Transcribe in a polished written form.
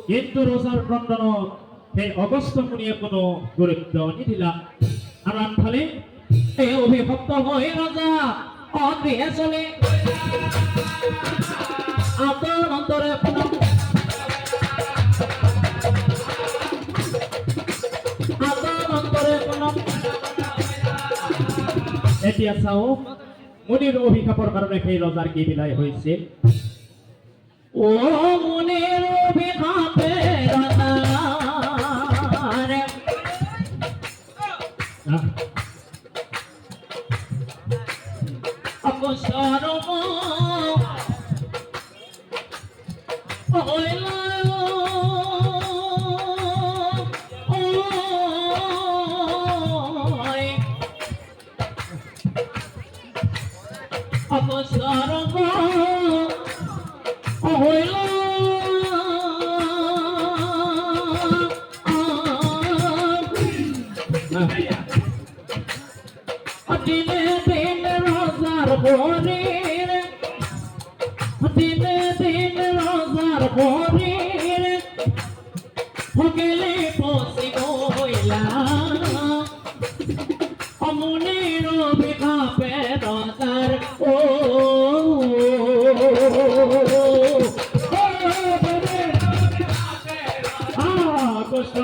কিন্তু ৰজাৰ ক্ৰন্দনত সেই অগস্ত মুনিয়ে কোনো গুৰুত্ব নিদিলা আৰু আনফালে এই অভিভক্ত হৈ ৰজা অগৃহে চলে আতৰ অন্তৰে এতিয়া চাওক মুনিৰ অভিশাপৰ কাৰণে সেই ৰজাৰ কি বিলাই হৈছে ও মুনিৰ অভিশাপে ৰজাৰে অকস্মাত দিনে দিনে রোজার ভোরের দিনে দিনে রোজার ভোরের ভোগেলে পশি হইলা অমনের অভিশাপে রোজার ও কষ্ট